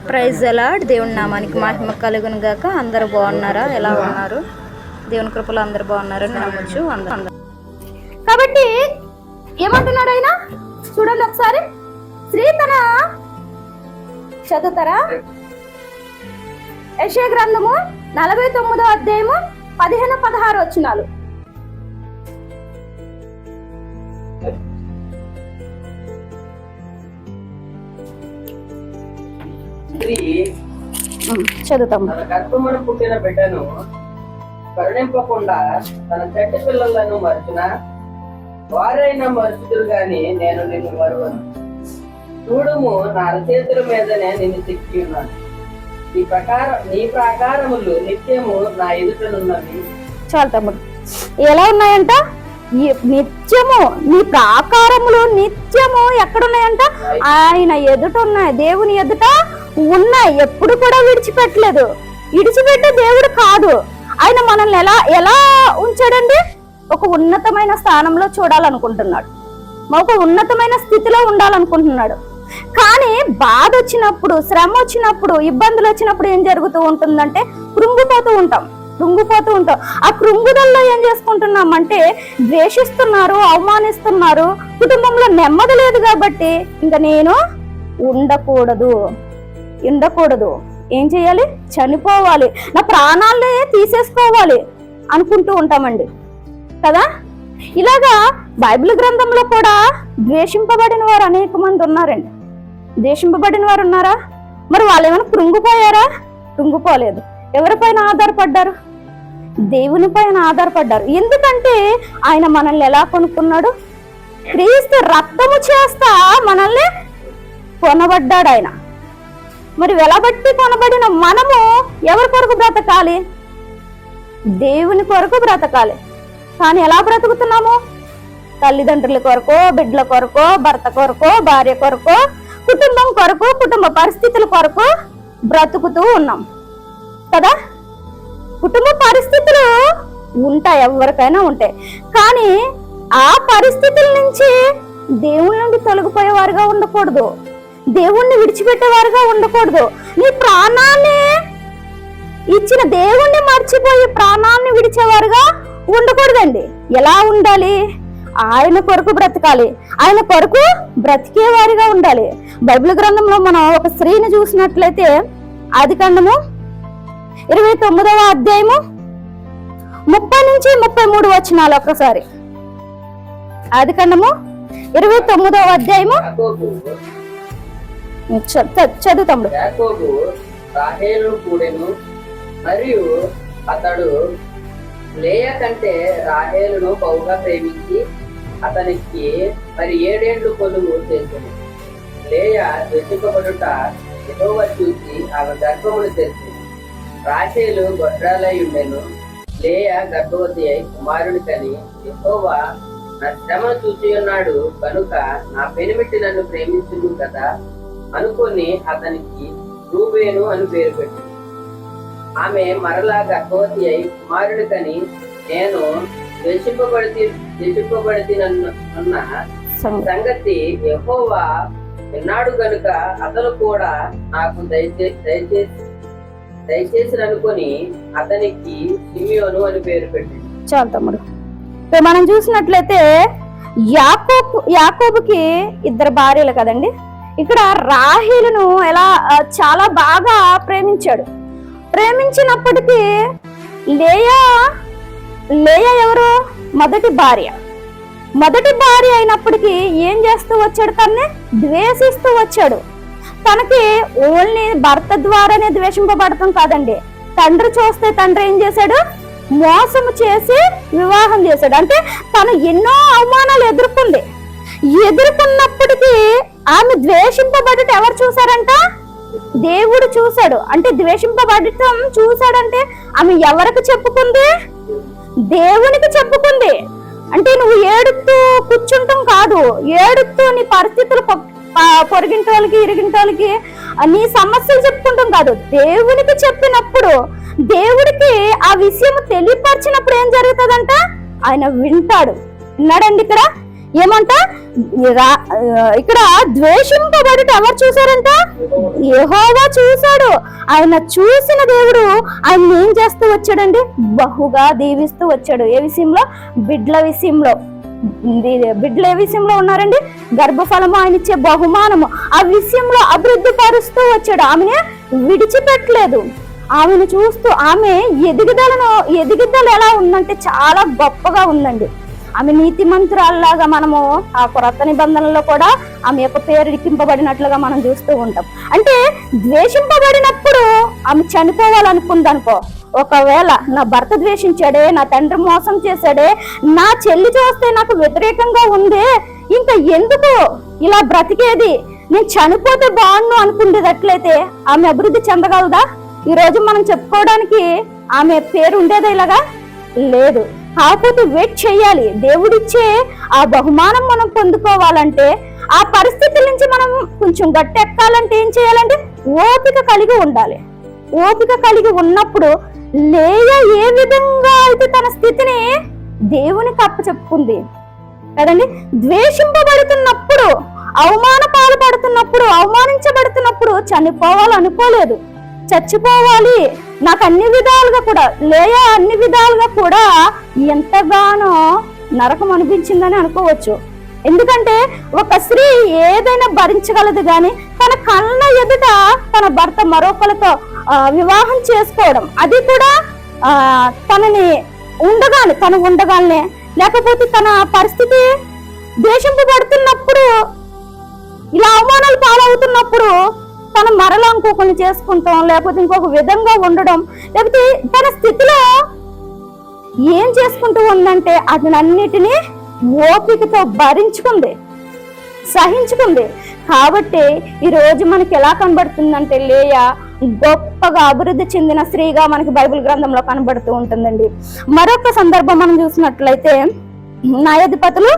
Praise అలాడ్. దేవుని నామానికి మహిమ కలుగును గాక. అందరూ బాగున్నారా? ఎలా ఉన్నారు? దేవుని కృపలో అందరు బాగున్నారని నమ్మొచ్చు. అందరూ కాబట్టి ఏమంటున్నాడు ఆయన చూడండి ఒకసారి. స్త్రీ తన చదువుతారా? యెషయా గ్రంథము 49వ అధ్యాయము 15-16 వచనాలు. చదువుతాం. తన గర్భమున పుట్టిన బిడ్డను కరుణింపకుండా తన చెట్టు పిల్లలను మరచున వారైనా మరుచుదురు గాని నేను నిన్ను మరువను. చూడుము, నా అరచేతుల మీదనే నిన్ను చెక్కి ఉన్నాను. నీ ప్రాకారములు నిత్యము నా ఎదుటనున్నవి. చాలు తమ్ముడు. ఎలా ఉన్నాయంట? నిత్యము నీ ప్రాకారములు నిత్యము ఎక్కడున్నాయంట? ఆయన ఎదుట ఉన్నాయి, దేవుని ఎదుట ఉన్నాయి. ఎప్పుడు కూడా విడిచిపెట్టలేదు. విడిచిపెట్టే దేవుడు కాదు ఆయన. మనల్ని ఎలా ఉంచాడండి? ఒక ఉన్నతమైన స్థానంలో చూడాలనుకుంటున్నాడు, ఒక ఉన్నతమైన స్థితిలో ఉండాలనుకుంటున్నాడు. కానీ బాధ వచ్చినప్పుడు, శ్రమ వచ్చినప్పుడు, ఇబ్బందులు వచ్చినప్పుడు ఏం జరుగుతూ ఉంటుందంటే కృంగిపోతూ ఉంటాం. ఆ కృంగుదల్లో ఏం చేసుకుంటున్నామంటే ద్వేషిస్తున్నారు, అవమానిస్తున్నారు. కుటుంబంలో నెమ్మది లేదు కాబట్టి ఇంకా నేను ఉండకూడదు. ఏం చేయాలి? చనిపోవాలి, నా ప్రాణాలనే తీసేసుకోవాలి అనుకుంటూ ఉంటామండి కదా. ఇలాగా బైబిల్ గ్రంథంలో కూడా ద్వేషింపబడిన వారు అనేక మంది ఉన్నారండి. ద్వేషింపబడిన వారు ఉన్నారా? మరి వాళ్ళు ఏమైనా కృంగిపోయారా? కృంగిపోలేదు. ఎవరిపైన ఆధారపడ్డారు? దేవుని పైన ఆధారపడ్డారు. ఎందుకంటే ఆయన మనల్ని ఎలా కొనుక్కున్నాడు? క్రీస్తు రక్తము చేస్తా మనల్ని కొనబడ్డాడు ఆయన. మరి వెలబట్టి కొనబడిన మనము ఎవరి కొరకు బ్రతకాలి? దేవుని కొరకు బ్రతకాలి. కానీ ఎలా బ్రతుకుతున్నాము? తల్లిదండ్రుల కొరకు, బిడ్డల కొరకు, భర్త కొరకు, భార్య కొరకు, కుటుంబం కొరకు, కుటుంబ పరిస్థితుల కొరకు బ్రతుకుతూ ఉన్నాం కదా. కుటుంబ పరిస్థితులు ఉంటాయి, ఎవరికైనా ఉంటాయి. కానీ ఆ పరిస్థితుల నుంచి దేవుళ్ళ నుండి తొలగిపోయేవారుగా ఉండకూడదు, దేవుణ్ణి విడిచిపెట్టేవారుగా ఉండకూడదు. నీ ప్రాణాన్ని ఇచ్చిన దేవుణ్ణి మర్చిపోయి ప్రాణాన్ని విడిచేవారుగా ఉండకూడదండి. ఎలా ఉండాలి? ఆయన కొరకు బ్రతకాలి, ఆయన కొరకు బ్రతికేవారిగా ఉండాలి. బైబిల్ గ్రంథంలో మనం ఒక స్త్రీని చూసినట్లయితే ఆదికాండము 29వ అధ్యాయము 30-33 వచనాలు. ఒకసారి ఆదికాండము 29వ అధ్యాయము చదువుతాము. యాకోబు రాహేలు కూడెను, మరియు అతడు లేయా కంటే రాహేలును బహుగా ప్రేమించి అతనికి మరి 7 ఏళ్ళు కొలువు చేసింది. లేయా ద్వేషింపబడుట యెహోవా చూసి ఆమె గర్భమును తెరిచింది. రాహేలు గొడ్రాలై ఉండెను. లేయా గర్భవతి అయి కుమారుని కని, యెహోవా నా శ్రమను చూసి ఉన్నాడు కనుక నా పెనిమిటి నన్ను ప్రేమించును కదా అనుకొని అతనికి రూబేను అని పేరు పెట్టింది. ఆమె మరలా గర్భవతి అయి కుమారుని కని, నేను ద్వేషింపబడిన సంగతి యెహోవా విన్నాడు గనుక అతను కూడా నాకు దయచేసి అనుకొని అతనికి సిమియోను అని పేరు పెట్టింది. చాలు తమ్ముడు. మనం చూసినట్లయితే యాకోబుకి 2 భార్యలు కదండి. ఇక్కడ రాహేలును చాలా బాగా ప్రేమించాడు. ప్రేమించినప్పటికీ లేయా ఎవరు? మొదటి భార్య అయినప్పటికీ ఏం చేస్తూ వచ్చాడు? తనని ద్వేషిస్తూ వచ్చాడు. తనకి ఓన్లీ భర్త ద్వారానే ద్వేషింపబడటం కాదండి, తండ్రి చూస్తే తండ్రి ఏం చేశాడు? మోసము చేసి వివాహం చేశాడు. అంటే తను ఎన్నో అవమానాలు ఎదుర్కొన్నప్పటికీ ఆమె ద్వేషింపబడటం ఎవరు చూశారంట? దేవుడు చూశాడు. అంటే ద్వేషింపబడటం చూశాడంటే ఆమె ఎవరికి చెప్పుకుంది? దేవునికి చెప్పుకుంది. అంటే నువ్వు ఏడుతూ కూర్చుంటాం కాదు, ఏడుతూ నీ పరిస్థితులు పొరిగింటోళ్ళకి, ఇరిగింటోళ్ళకి నీ సమస్యలు చెప్పుకుంటాం కాదు, దేవునికి చెప్పినప్పుడు, దేవుడికి ఆ విషయం తెలియపరిచినప్పుడు ఏం జరుగుతుందంట? ఆయన వింటాడు. విన్నాడండి. ఇక్కడ ఏమంట ఇక్కడ ద్వేషింపబడుట ఎవరు చూసారంట? యెహోవా చూశాడు. ఆయన చూసిన దేవుడు ఆయన ఏం చేస్తూ వచ్చాడండి? బహుగా దీవిస్తూ వచ్చాడు. ఏ విషయంలో? బిడ్ల విషయంలో. బిడ్డలు ఏ విషయంలో ఉన్నారండి? గర్భఫలము, ఆయన ఇచ్చే బహుమానము, ఆ విషయంలో అభివృద్ధి పరుస్తూ వచ్చాడు. ఆమెనే విడిచిపెట్టలేదు. ఆమెను చూస్తూ ఆమె ఎదుగుదల ఎలా ఉందంటే చాలా గొప్పగా ఉందండి. ఆమె నీతిమంతురాల్లాగా మనము ఆ కొత్త నిబంధనలో కూడా ఆమె యొక్క పేరు లిఖింపబడినట్లుగా మనం చూస్తూ ఉంటాం. అంటే ద్వేషింపబడినప్పుడు ఆమె చనిపోవాలనుకుందనుకో, ఒకవేళ నా భర్త ద్వేషించాడే, నా తండ్రి మోసం చేశాడే, నా చెల్లి చూస్తే నాకు వ్యతిరేకంగా ఉందే, ఇంకా ఎందుకు ఇలా బ్రతికేది, నేను చనిపోతే బాగుండు అనుకునేటట్లయితే ఆమె అభివృద్ధి చెందగలదా? ఈ రోజు మనం చెప్పుకోవడానికి ఆమె పేరు ఉండేదా? ఇలాగా లేదు. కాకపోతే వెయిట్ చేయాలి. దేవుడిచ్చే ఆ బహుమానం మనం పొందుకోవాలంటే, ఆ పరిస్థితుల నుంచి మనం కొంచెం గట్టెక్కాలంటే ఏం చేయాలంటే ఓపిక కలిగి ఉండాలి. ఓపిక కలిగి ఉన్నప్పుడు లేయా ఏ విధంగా అయితే తన స్థితిని దేవునికి అప్పచెప్పుకుంది కదండి. ద్వేషింపబడుతున్నప్పుడు, అవమాన పాల్పడుతున్నప్పుడు, అవమానించబడుతున్నప్పుడు చనిపోవాలనుకోలేదు. చచ్చిపోవాలి నాకు అన్ని విధాలుగా కూడా, లేయా అన్ని విధాలుగా కూడా ఎంతగానో నరకం అనిపించిందని అనుకోవచ్చు. ఎందుకంటే ఒక స్త్రీ ఏదైనా భరించగలదు, కానీ తన కళ్ళ ఎదుట తన భర్త మరొకరితో వివాహం చేసుకోవడం, అది కూడా తను ఉండగానే, లేకపోతే తన పరిస్థితి ద్వేషింపబడుతున్నప్పుడు, ఇలా అవమానాలు పాలవుతున్నప్పుడు తను మరలా ఇంకొకరిని చేసుకుంటాం, లేకపోతే ఇంకొక విధంగా ఉండడం, లేకపోతే తన స్థితిలో ఏం చేసుకుంటూ ఉందంటే అతనన్నిటినీ ఓపికతో భరించుకుంది, సహించుకుంది. కాబట్టి ఈరోజు మనకి ఎలా కనబడుతుందంటే లేయా గొప్పగా అభివృద్ధి చెందిన స్త్రీగా మనకి బైబిల్ గ్రంథంలో కనబడుతూ ఉంటుందండి. మరొక సందర్భం మనం చూసినట్లయితే న్యాయాధిపతులు